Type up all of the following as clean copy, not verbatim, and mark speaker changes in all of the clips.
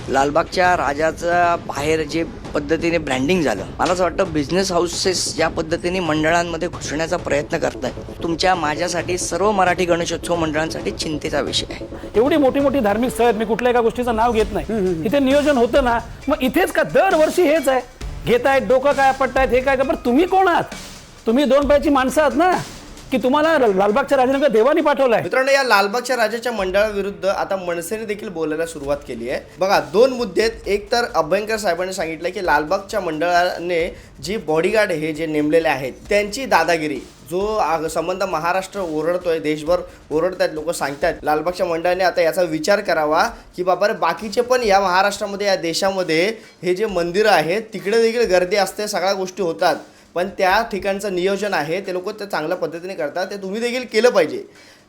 Speaker 1: लालबागच्या राजाचा बाहेर जे पद्धतीने ब्रँडिंग झालं, मला असं वाटतं बिझनेस हाऊसेस ज्या पद्धतीने मंडळांमध्ये घुसण्याचा प्रयत्न करतायत, तुमच्या माझ्यासाठी सर्व मराठी गणेशोत्सव मंडळांसाठी चिंतेचा विषय आहे.
Speaker 2: एवढी मोठी मोठी धार्मिक स्थळ आहेत, मी कुठल्या एका गोष्टीचं नाव घेत नाही, इथे नियोजन होतं ना, मग इथेच का दरवर्षी हेच आहे, घेतायत डोकं काय पडतायत हे काय का. पण तुम्ही कोण आहात? तुम्ही दोन पायाची माणसं आहात ना, की तुम्हाला लालबागच्या राजाने देवानी पाठवलाय?
Speaker 3: मित्रांनो, या लालबागच्या राजाच्या मंडळाविरुद्ध आता मनसेने देखील बोलायला सुरुवात केली आहे. बघा, दोन मुद्दे आहेत. एक तर अभ्यंकर साहेबांनी सांगितलं की लालबागच्या मंडळाने जी बॉडीगार्ड हे जे नेमलेले आहेत त्यांची दादागिरी, जो संबंध महाराष्ट्र ओरडतोय, देशभर ओरडतायत, लोक सांगतायत, लालबागच्या मंडळाने आता याचा विचार करावा की बाबा रे, बाकीचे पण या महाराष्ट्रामध्ये, या देशामध्ये हे जे मंदिरं आहेत तिकडे देखील गर्दी असते, सगळ्या गोष्टी होतात, पण त्या ठिकाणचं नियोजन आहे ते लोक ते चांगल्या पद्धतीने करतात, ते तुम्ही देखील केलं पाहिजे.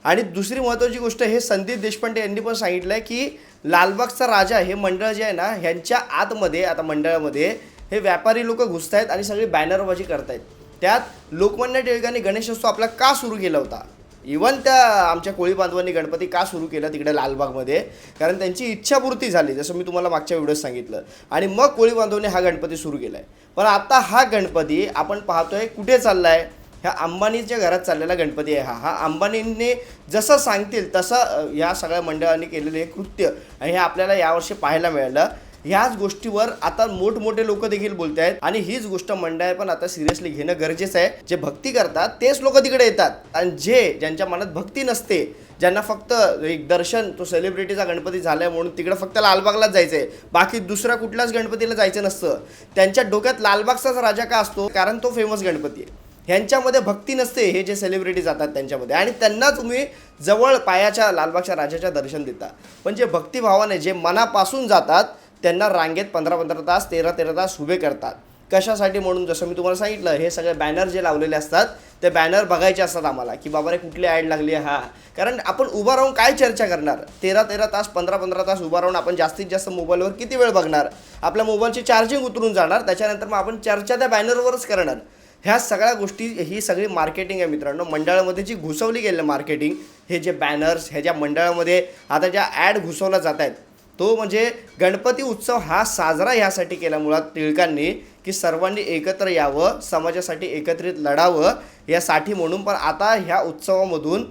Speaker 3: आणि दुसरी महत्त्वाची गोष्ट, हे संदीप देशपांडे यांनी पण सांगितलं आहे की लालबागचा राजा हे मंडळ जे आहे ना, ह्यांच्या आतमध्ये आता मंडळामध्ये हे व्यापारी लोक घुसत आहेत आणि सगळी बॅनरबाजी करतायत. त्यात लोकमान्य टिळकांनी गणेशोत्सव आपला का सुरू केला होता, इवन त्या आमच्या कोळी बांधवांनी गणपती का सुरू केला तिकडे लालबागमध्ये, कारण त्यांची इच्छापूर्ती झाली, जसं मी तुम्हाला मागच्या व्हिडिओत सांगितलं, आणि मग कोळी बांधवांनी हा गणपती सुरू केला आहे. पण आता हा गणपती आपण पाहतोय कुठे चालला आहे, ह्या अंबानीच्या घरात चाललेला गणपती आहे. हा अंबानींनी जसं सांगतील तसं ह्या सगळ्या मंडळांनी केलेले हे कृत्य, आणि हे आपल्याला यावर्षी पाहायला मिळालं. ह्याच गोष्टीवर आता मोठमोठे लोक देखील बोलत आहेत, आणि हीच गोष्ट मंडळ पण आता सिरियसली घेणं गरजेचं आहे. जे भक्ती करतात तेच लोक तिकडे येतात, आणि ज्यांच्या मनात भक्ती नसते, ज्यांना फक्त एक दर्शन, तो सेलिब्रिटीचा गणपती झालाय म्हणून तिकडे फक्त लालबागलाच जायचं आहे, बाकी दुसऱ्या कुठल्याच गणपतीला जायचं नसतं. त्यांच्या डोक्यात लालबागचाच राजा का असतो, कारण तो फेमस गणपती आहे. ह्यांच्यामध्ये भक्ती नसते, हे जे सेलिब्रिटी जातात त्यांच्यामध्ये, आणि त्यांना तुम्ही जवळ पायाच्या लालबागच्या राजाच्या दर्शन देता. पण जे भक्तिभावाने, जे मनापासून जातात, त्यांना रांगेत 15-15 तास, 13-13 तास उभे करतात. कशासाठी? म्हणून जसं मी तुम्हाला सांगितलं, हे सगळे बॅनर जे लावलेले असतात ते बॅनर बघायचे असतात आम्हाला, की बाबा रे कुठली ॲड लागली आहे. हा, कारण आपण उभा राहून काय चर्चा करणार? 13-13 तास, 15-15 तास उभा राहून आपण जास्तीत जास्त मोबाईलवर किती वेळ बघणार? आपल्या मोबाईलची चार्जिंग उतरून जाणार, त्याच्यानंतर मग आपण चर्चा त्या बॅनरवरच करणार. ह्या सगळ्या गोष्टी, ही सगळी मार्केटिंग आहे मित्रांनो. मंडळामध्ये जी घुसवली गेलेलं मार्केटिंग, हे जे बॅनर्स, ह्या ज्या मंडळामध्ये आता ज्या ॲड घुसवल्या जात आहेत, तो म्हणजे गणपती उत्सव हा साजरा ह्यासाठी केला मुळात टिळकांनी, की सर्वांनी एकत्र यावं, समाजासाठी एकत्रित लढावं यासाठी म्हणून. पण आता ह्या उत्सवामधून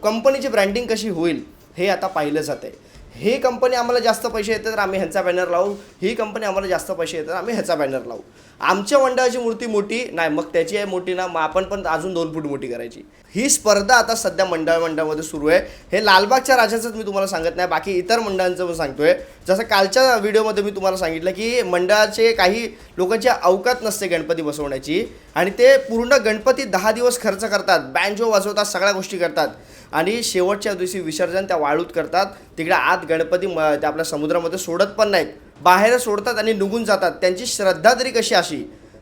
Speaker 3: कंपनीची ब्रँडिंग कशी होईल हे आता पाहिलं जातं आहे. ही कंपनी आम्हाला जास्त पैसे येतात तर आम्ही ह्यांचा बॅनर लावू, ही कंपनी आम्हाला जास्त पैसे येतात आम्ही ह्याचा बॅनर लावू. आमच्या मंडळाची मूर्ती मोठी नाही, मग त्याची आहे मोठी ना, मग आपण पण अजून 2 फूट मोठी करायची. ही स्पर्धा आता सध्या मंडळामध्ये सुरू आहे. हे लालबागच्या राजाचंच मी तुम्हाला सांगत नाही, बाकी इतर मंडळांचं पण सांगतोय. जसं कालच्या व्हिडिओमध्ये मी तुम्हाला सांगितलं की मंडळाचे काही लोकांची अवकात नसते गणपती बसवण्याची, आणि ते पूर्ण गणपती 10 दिवस खर्च करतात, बँजो वाजवतात, सगळ्या गोष्टी करतात, आणि शेवटच्या दिवशी विसर्जन त्या वाळूत करतात. तिकडे आत गणपती त्या आपल्या समुद्रामध्ये सोडत पण नाहीत, बाहेर सोडतात आणि निघून जातात. त्यांची श्रद्धा तरी कशी अशी?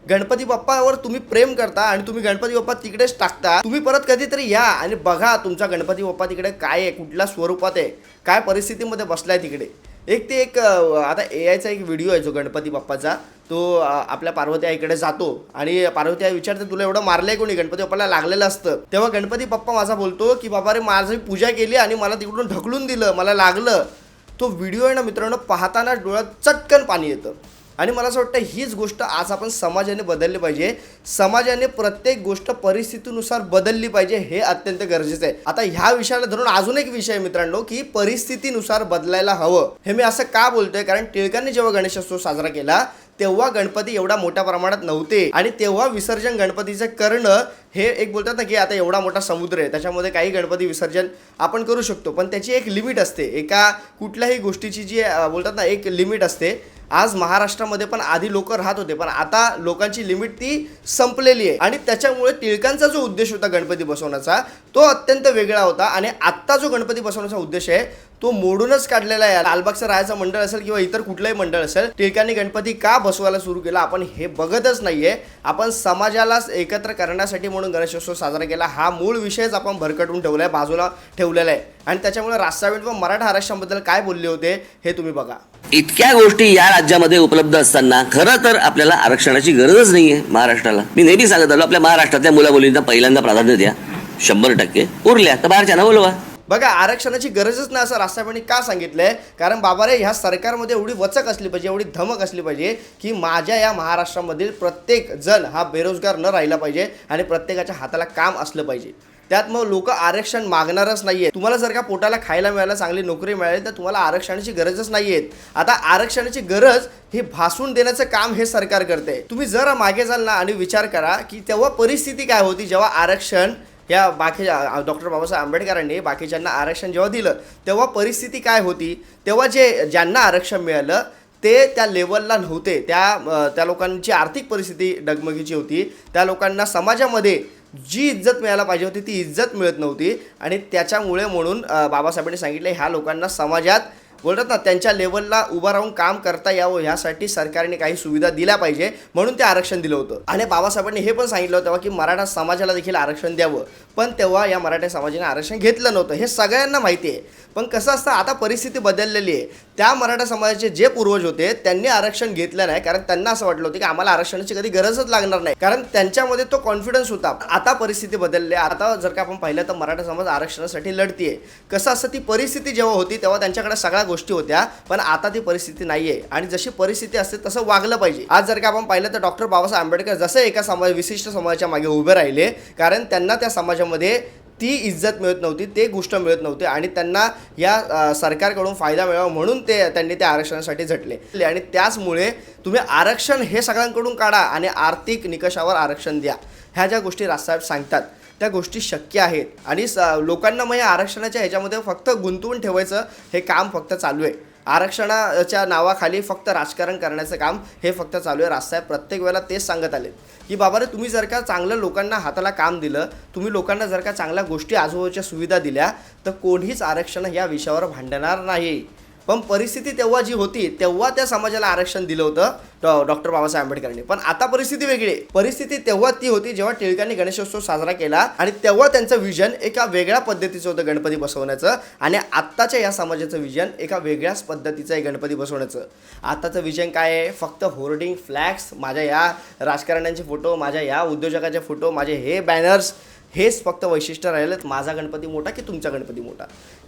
Speaker 3: गणपती बाप्पावर तुम्ही प्रेम करता आणि तुम्ही गणपती बाप्पा तिकडेच टाकता. तुम्ही परत कधीतरी या आणि बघा तुमचा गणपती बाप्पा तिकडे काय आहे, कुठल्या स्वरूपात आहे, काय परिस्थितीमध्ये बसलाय तिकडे. एक आता AIचा एक व्हिडिओ आहे जो गणपती बाप्पाचा, तो आपल्या पार्वती आईकडे जातो आणि पार्वती आई विचारते, तुला एवढं मारलंय कोणी? गणपती बाप्पाला लागलेलं असतं. तेव्हा गणपती बाप्पा माझा बोलतो की बाबा रे, माझी पूजा केली आणि मला तिकडून ढकलून दिलं, मला लागलं. तो व्हिडिओ आहे ना मित्रांनो, पाहताना डोळ्यात चटकन पाणी येतं. आणि मला असं वाटतं हीच गोष्ट आज आपण समाजाने बदलली पाहिजे. समाजाने प्रत्येक गोष्ट परिस्थितीनुसार बदलली पाहिजे, हे अत्यंत गरजेचं आहे. आता ह्या विषयाला धरून अजून एक विषय आहे मित्रांनो, की परिस्थितीनुसार बदलायला हवं. हे मी असं का बोलतोय? कारण टिळकांनी जेव्हा गणेशोत्सव साजरा केला तेव्हा गणपती एवढा मोठ्या प्रमाणात नव्हते, आणि तेव्हा विसर्जन गणपतीचं करणं हे एक बोलतात ना की आता एवढा मोठा समुद्र आहे, त्याच्यामध्ये काही गणपती विसर्जन आपण करू शकतो, पण त्याची एक लिमिट असते. एका कुठल्याही गोष्टीची जी बोलतात ना एक लिमिट असते. आज महाराष्ट्रामध्ये पण आधी लोक राहत होते, पण आता लोकांची लिमिट ती संपलेली आहे, आणि त्याच्यामुळे टिळकांचा जो उद्देश होता गणपती बसवण्याचा तो अत्यंत वेगळा होता. आणि आत्ता जो गणपती बसवण्याचा उद्देश आहे तो मोडूनच काढलेला आहे. लालबागचं राजाचं मंडळ असेल किंवा इतर कुठलंही मंडळ असेल, टिळकांनी गणपती का बसवायला सुरू केला आपण हे बघतच नाहीये. आपण समाजाला एकत्र करण्यासाठी म्हणून गणेशोत्सव साजरा केला, हा मूळ विषयच आपण भरकटून ठेवलाय, बाजूला ठेवलेला आहे. आणि त्याच्यामुळे राजसाहेब व मराठा आरक्षणाबद्दल काय बोलले होते हे तुम्ही बघा.
Speaker 4: इतक्या गोष्टी या राज्यामध्ये उपलब्ध असताना खरं तर आपल्याला आरक्षणाची गरजच नाहीये महाराष्ट्राला. मी नेहमी सांगत आलो, आपल्या महाराष्ट्रातल्या मुलामुलींना पहिल्यांदा प्राधान्य द्या, 100%. उरल्या तर बाहेरच्यांना बोलवा.
Speaker 3: बघा आरक्षणाची गरजच नाही असं राजसाहेबांनी का सांगितलंय? कारण बाबा रे ह्या सरकारमध्ये एवढी वचक असली पाहिजे, एवढी धमक असली पाहिजे की माझ्या या महाराष्ट्रामधील प्रत्येक जण हा बेरोजगार न राहिला पाहिजे आणि प्रत्येकाच्या हाताला काम असलं पाहिजे. त्यात मग लोक आरक्षण मागणारच नाहीये. तुम्हाला जर का पोटाला खायला मिळालं, चांगली नोकरी मिळाली तर तुम्हाला आरक्षणाची गरजच नाहीये. आता आरक्षणाची गरज ही भासून देण्याचं काम हे सरकार करते. तुम्ही जरा मागे जाल ना आणि विचार करा की तेव्हा परिस्थिती काय होती जेव्हा आरक्षण या बाकीच्या डॉक्टर बाबासाहेब आंबेडकरांनी बाकीच्यांना आरक्षण जेव्हा दिलं तेव्हा परिस्थिती काय होती? तेव्हा ज्यांना आरक्षण मिळालं ते त्या लेवलला नव्हते. त्या लोकांची आर्थिक परिस्थिती डगमगीची होती. त्या लोकांना समाजामध्ये जी इज्जत मिळायला पाहिजे होती ती इज्जत मिळत नव्हती आणि त्याच्यामुळे म्हणून बाबासाहेबांनी सांगितलं ह्या लोकांना समाजात बोलतात ना त्यांच्या लेवलला उभं राहून काम करता यावं ह्यासाठी सरकारने काही सुविधा दिल्या पाहिजे म्हणून ते आरक्षण दिलं होतं. आणि बाबासाहेबांनी हे पण सांगितलं होतं की मराठा समाजाला देखील आरक्षण द्यावं, पण तेव्हा या मराठा समाजाने आरक्षण घेतलं नव्हतं. हे सगळ्यांना माहिती आहे. पण कसं असतं आता परिस्थिती बदललेली आहे. त्या मराठा समाजाचे जे पूर्वज होते त्यांनी आरक्षण घेतलं नाही कारण त्यांना असं वाटलं होतं की आम्हाला आरक्षणाची कधी गरजच लागणार नाही, कारण त्यांच्यामध्ये तो कॉन्फिडन्स होता. आता परिस्थिती बदलली. आता जर का आपण पाहिलं तर मराठा समाज आरक्षणासाठी लढतीये. कसं असतं ती परिस्थिती जेव्हा होती तेव्हा त्यांच्याकडे सगळ्या गोष्टी होत्या, पण आता ती परिस्थिती नाहीये आणि जशी परिस्थिती असते तसं वागलं पाहिजे. आज जर का आपण पाहिलं तर डॉक्टर बाबासाहेब आंबेडकर जसे एका विशिष्ट समाजाच्या मागे उभे राहिले कारण त्यांना त्या समाजामध्ये ती इज्जत मिळत नव्हती, ते गोष्ट मिळत नव्हते आणि त्यांना या सरकारकडून फायदा मिळावा म्हणून त्यांनी त्या आरक्षणासाठी झटले. आणि त्याचमुळे तुम्ही आरक्षण हे सगळ्यांकडून काढा आणि आर्थिक निकषावर आरक्षण द्या. ह्या ज्या गोष्टी राजसाहेब सांगतात त्या गोष्टी शक्य आहेत आणि लोकांना मग या आरक्षणाच्या ह्याच्यामध्ये फक्त गुंतवून ठेवायचं हे काम फक्त चालू आहे. आरक्षणाच्या नावाखाली फक्त राजकारण करण्याचं काम हे फक्त चालू आहे. राजसाहेब प्रत्येक वेळेला तेच सांगत आले की बाबा रे तुम्ही जर का चांगलं लोकांना हाताला काम दिलं, तुम्ही लोकांना जर का चांगल्या गोष्टी आजूबाजूच्या सुविधा दिल्या तर कोणीच आरक्षण या विषयावर भांडणार नाही. पण परिस्थिती तेव्हा जी होती तेव्हा त्या समाजाला आरक्षण दिलं होतं डॉक्टर बाबासाहेब आंबेडकरांनी. पण आता परिस्थिती वेगळी आहे. परिस्थिती तेव्हा ती होती जेव्हा टिळकांनी गणेशोत्सव साजरा केला आणि तेव्हा त्यांचं विजन एका वेगळ्या पद्धतीचं होतं गणपती बसवण्याचं आणि आत्ताच्या या समाजाचं विजन एका वेगळ्याच पद्धतीचं आहे गणपती बसवण्याचं. आताचं विजन काय आहे? फक्त होर्डिंग, फ्लॅक्स, माझ्या या राजकारण्यांचे फोटो, माझ्या या उद्योजकाचे फोटो, माझे हे बॅनर्स, हेच फक्त वैशिष्ट्य राहिलेत. माझा गणपती मोठा की तुमचा गणपती मोठा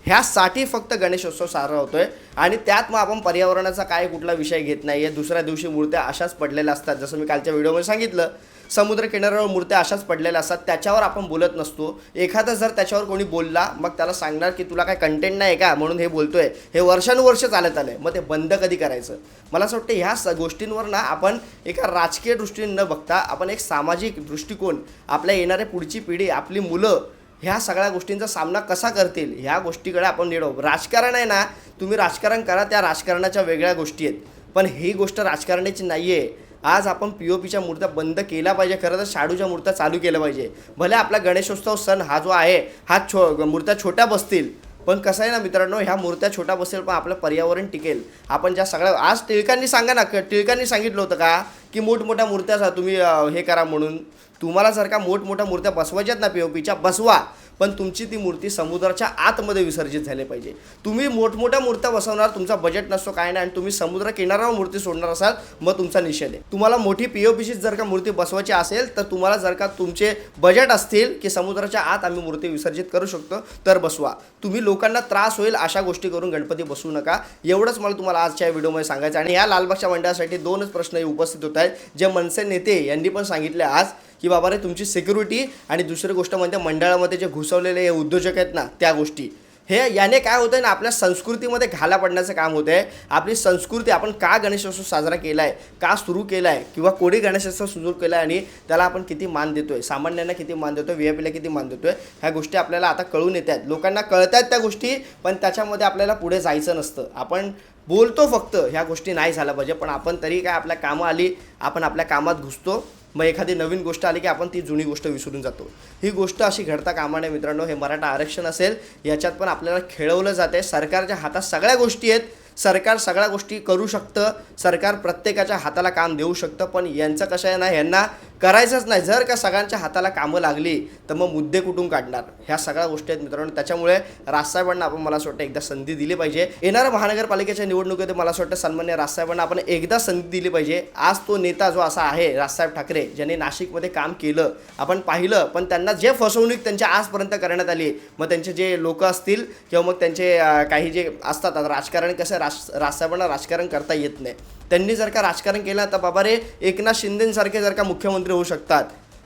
Speaker 3: ह्यासाठी फक्त गणेशोत्सव साजरा होतोय. आणि त्यात मग आपण पर्यावरणाचा काय कुठला विषय घेत नाही आहे. दुसऱ्या दिवशी मूर्त्या अशाच पडलेल्या असतात. जसं मी कालच्या व्हिडिओमध्ये सांगितलं, समुद्र किनाऱ्यावर मूर्त्या अशाच पडलेल्या असतात, त्याच्यावर आपण बोलत नसतो. एखादा जर त्याच्यावर कोणी बोलला मग त्याला सांगणार की तुला काय कंटेंट नाही का म्हणून हे बोलतोय. हे वर्षानुवर्ष चालत आलंय, मग ते बंद कधी करायचं? मला असं वाटतं ह्या गोष्टींवर ना आपण एका राजकीय दृष्टीने न बघता आपण एक सामाजिक दृष्टिकोन, आपल्या येणाऱ्या पुढची पिढी, आपली मुलं ह्या सगळ्या गोष्टींचा सामना कसा करतील ह्या गोष्टीकडे आपण निडव. राजकारण आहे ना, तुम्ही राजकारण करा, त्या राजकारणाच्या वेगळ्या गोष्टी आहेत, पण ही गोष्ट राजकारणाची नाही आहे. आज आपण POPच्या मूर्त्या बंद केल्या पाहिजे. खरं तर शाडूच्या मूर्त्या चालू केल्या पाहिजे. भले आपला गणेशोत्सव सण हा जो आहे हा मूर्त्या छोट्या बसतील, पण कसं आहे ना मित्रांनो, ह्या मूर्त्या छोट्या बसेल पण आपलं पर्यावरण टिकेल. आपण ज्या सगळ्या आज टिळकांनी सांगा ना, टिळकांनी सांगितलं होतं का की मोठमोठ्या मूर्त्या तुम्ही हे करा म्हणून? तुम्हाला जर का मोठमोठ्या मूर्त्या बसवायच्यात ना POPच्या, बसवा, पण तुमची ती मूर्ती समुद्राच्या आतमध्ये विसर्जित झाली पाहिजे. तुम्ही मोठमोठ्या मूर्त्या बसवणार, तुमचा बजेट नसतो काय नाही, आणि तुम्ही समुद्र किनाऱ्यावर मूर्ती सोडणार असाल मग तुमचा निषेध आहे. तुम्हाला मोठी POPचीच जर का मूर्ती बसवायची असेल तर तुम्हाला जर का तुमचे बजेट असतील की समुद्राच्या आत आम्ही मूर्ती विसर्जित करू शकतो तर बसवा. तुम्ही लोकांना त्रास होईल अशा गोष्टी करून गणपती बसवू नका. एवढंच मला तुम्हाला आजच्या व्हिडिओमध्ये सांगायचं. आणि या लालबागच्या मंडळासाठी 2च प्रश्न उपस्थित होत आहेत जे मनसे नेते यांनी पण सांगितले आज की बाबा रे तुमची सिक्युरिटी आणि दुसरी गोष्ट म्हणजे मंडळामध्ये जे घुसवलेले हे उद्योजक आहेत ना त्या गोष्टी, हे याने काय होतंय ना आपल्या संस्कृतीमध्ये घाला पडण्याचं काम होतं आहे. आपली संस्कृती आपण का गणेशोत्सव साजरा केला आहे, का सुरू केला आहे, किंवा कोणी गणेशोत्सव सुरू केला आहे आणि त्याला आपण किती मान देतोय, सामान्यांना किती मान देतोय, VIP ला किती मान देतोय, ह्या गोष्टी आपल्याला आता कळून येत आहेत. लोकांना कळत आहेत त्या गोष्टी, पण त्याच्यामध्ये आपल्याला पुढे जायचं नसतं. आपण बोलतो फक्त ह्या गोष्टी नाही झाल्या पाहिजे, पण आपण तरी काय आपल्या कामं आली आपण आपल्या कामात घुसतो, मग एखादी नवीन गोष्ट आली की आपण ती जुनी गोष्ट विसरून जातो. ही गोष्ट अशी घडता कामा नये मित्रांनो. हे मराठा आरक्षण असेल याच्यात पण आपल्याला खेळवलं जाते. सरकारच्या हातात सगळ्या गोष्टी आहेत, सरकार सगळ्या गोष्टी करू शकतं, सरकार प्रत्येकाच्या हाताला काम देऊ शकतं, पण यांचं कसं आहे ना, यांना करायचंच नाही. जर का सगळ्यांच्या हाताला कामं लागली तर मग मुद्दे कुठून काढणार, ह्या सगळ्या गोष्टी आहेत मित्रांनो. त्याच्यामुळे राजसाहेबांना आपण मला असं वाटतं एकदा संधी दिली पाहिजे. येणाऱ्या महानगरपालिकेच्या निवडणुकीत मला असं वाटतं सन्मान्य राजसाहेबांना आपण एकदा संधी दिली पाहिजे. आज तो नेता जो असा आहे राजसाहेब ठाकरे, ज्यांनी नाशिकमध्ये काम केलं आपण पाहिलं, पण त्यांना जे फसवणूक त्यांच्या आजपर्यंत करण्यात आली, मग त्यांचे जे लोक असतील किंवा मग त्यांचे काही जे असतात, आता राजकारण कसं राजसाहेबांना राजकारण करता येत नाही. त्यांनी जर का राजकारण केलं तर बाबा रे एकनाथ शिंदेसारखे जर का मुख्यमंत्री होऊ शकतात,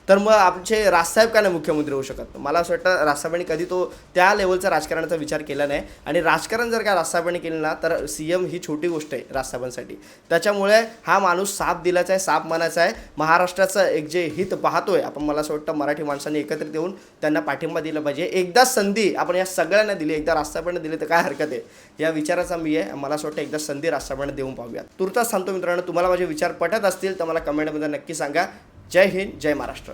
Speaker 3: तर मग आमचे राजसाहेब का नाही मुख्यमंत्री होऊ शकत. मला असं वाटतं राजसाहेबांनी कधी तो त्या लेवलचा राजकारणाचा विचार केला नाही. आणि राजकारण जर का राजसाहेबांनी केलं ना तर CM ही छोटी गोष्ट आहे राजसाहेबांसाठी. त्याच्यामुळे हा माणूस साफ दिलाचा आहे, साफ मनाचा आहे. महाराष्ट्राचं एक जे हित पाहतोय आपण, मला असं वाटतं मराठी माणसांनी एकत्रित येऊन त्यांना पाठिंबा दिला पाहिजे. एकदा संधी आपण या सगळ्यांना दिली, एकदा राजसाहेबांना दिली तर काय हरकत आहे, या विचाराचा मी आहे. मला असं वाटतं एकदा संधी राजसाहेबांना देऊन पाहूया. तुर्तास सांगतो मित्रांनो, तुम्हाला माझे विचार पटत असतील तर मला कमेंटमध्ये नक्की सांगा. जय हिंद, जय महाराष्ट्र.